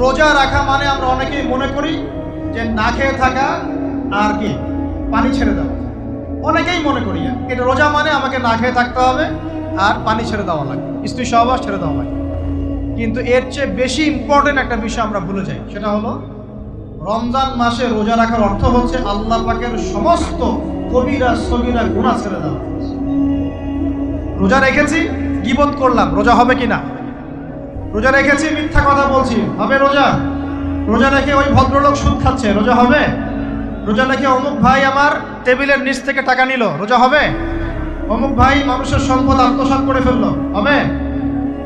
রোজা রাখা মানে আমরা অনেকেই মনে করি যে না খেয়ে থাকা আর কি পানি ছেড়ে দেওয়া। অনেকেই মনে করি এটা রোজা মানে আমাকে না খেয়ে থাকতে হবে আর পানি ছেড়ে দেওয়া লাগে, স্ত্রী সহবাস ছেড়ে দেওয়া লাগে। কিন্তু এর চেয়ে বেশি ইম্পর্টেন্ট একটা বিষয় আমরা ভুলে যাই, সেটা হলো রমজান মাসে রোজা রাখার অর্থ হচ্ছে আল্লাহ পাকের সমস্ত কবিরা সগীরা গুনাহ ছেড়ে দেওয়া। রোজা রেখেছি, গীবত করলাম, রোজা হবে কিনা? রোজা রেখেছি, মিথ্যা কথা বলছি, হবে রোজা? রোজা রেখে ওই ভদ্রলোক সুদ খাচ্ছে, রোজা হবে? রোজা রেখে অমুক ভাই আমার টেবিলের নিচ থেকে টাকা নিল, রোজা হবে? অমুক ভাই মানুষের সম্পদ আত্মসাৎ করে ফেললো, হবে?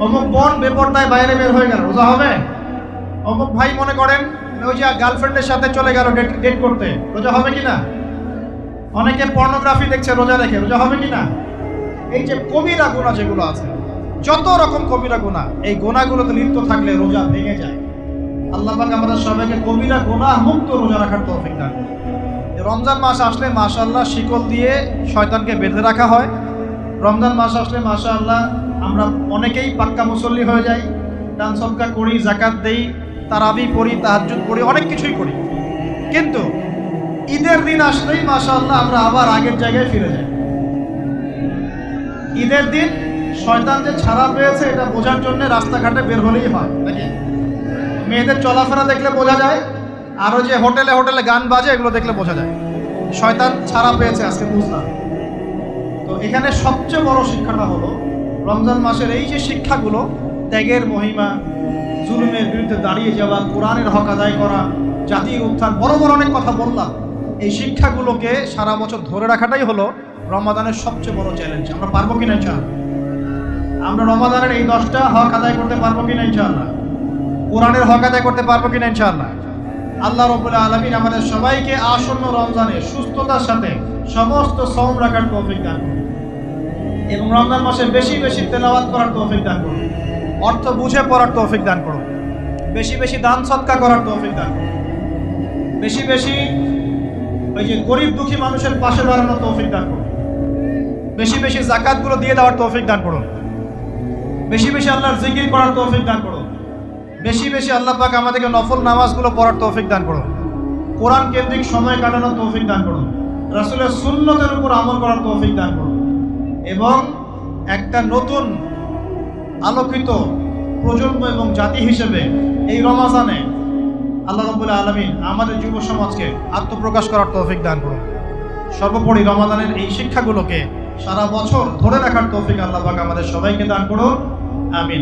অমুক বোন বেপরদায় বাইরে বের হয়ে গেল, রোজা হবে? অমুক ভাই মনে করেন ওই যে গার্লফ্রেন্ডের সাথে চলে গেল ডেট করতে, রোজা হবে কিনা? অনেকে পর্নোগ্রাফি দেখছে রোজা রেখে, রোজা হবে কিনা? এই যে কবিরা গুনাহ যেগুলো আছে, যত রকম কবিরা গুনাহ, এই গুনাহগুলোতে লিপ্ত থাকলে রোজা ভেঙে যায়। আল্লাহ পাক আমাদের সবাইকে কবিরা গুনাহ মুক্ত রোজা রাখার তৌফিক দান করুন। রমজান মাস আসলে মাশাআল্লাহ শিকল দিয়ে শয়তানকে বেঁধে রাখা হয়। রমজান মাস আসলে মাশাআল্লাহ আমরা অনেকেই পাক্কা মুসল্লি হয়ে যাই, দান সদকা করি, যাকাত দেই, তারাবি পড়ি, তাহাজ্জুদ পড়ি, অনেক কিছুই করি। কিন্তু ঈদের দিন আসলেই মাশাআল্লাহ আমরা আবার আগের জায়গায় ফিরে যাই। ঈদের দিন শয়তান যে ছাড়া পেয়েছে এটা বোঝার জন্য রাস্তাঘাটে বের হলেই হয় নাকি? মেয়েদের চলাফেরা দেখলে বোঝা যায়, আরও যে হোটেলে হোটেলে গান বাজে এগুলো দেখলে বোঝা যায় শয়তান ছাড়া পেয়েছে, আজকে বুঝলাম। তো এখানে সবচেয়ে বড় শিক্ষাটা হলো রমজান মাসের এই যে শিক্ষাগুলো, ত্যাগের মহিমা, জুলুমের বিরুদ্ধে দাঁড়িয়ে যাওয়া, কোরআনের হক আদায় করা, জাতির উত্থান, বড় বড় অনেক কথা বললাম। এই শিক্ষাগুলোকে সারা বছর ধরে রাখাটাই হলো রমাদানের সবচেয়ে বড় চ্যালেঞ্জ। আমরা পারবো কিনা ইনশাআল্লাহ? আমরা রমাদানের এই 10টা হক আদায় করতে পারবো কিনা ইনশাআল্লাহ? কোরআনের হক আদায় করতে পারবো কিনা ইনশাআল্লাহ? আল্লাহ রাব্বুল আলামিন আমাদের সবাইকে আসন্ন রমজানে সুস্থতার সাথে সমস্ত সওম রাখার তৌফিক দান করুন এবং রমজান মাসে বেশি বেশি তেলাওয়াত করার তৌফিক দান করুন, অর্থ বুঝে পড়ার তৌফিক দান করুন, বেশি বেশি দান সদকা করার তৌফিক দান করুন, বেশি বেশি ওই যে গরিব দুঃখী মানুষের পাশে দাঁড়ানোর তৌফিক দান করুন, বেশি বেশি যাকাতগুলো দিয়ে দেওয়ার তৌফিক দান করুন, বেশি বেশি আল্লাহর জিকির করার তৌফিক দান করুন, বেশি বেশি আল্লাহ পাক আমাদেরকে নফল নামাজগুলো পড়ার তৌফিক দান করুন, কোরআন কেন্দ্রিক সময় কাটানোর তৌফিক দান করুন, রাসূলের সুন্নতের উপর আমল করার তৌফিক দান করুন এবং একটা নতুন আলোকিত প্রজন্ম এবং জাতি হিসেবে এই রমাজানে আল্লাহ রাব্বুল আলামিন আমাদের যুব সমাজকে আত্মপ্রকাশ করার তৌফিক দান করুন। সর্বোপরি রমাদানের এই শিক্ষাগুলোকে সারা বছর ধরে রাখার তৌফিক আল্লাহ পাক আমাদের সবাইকে দান করুন। আমিন।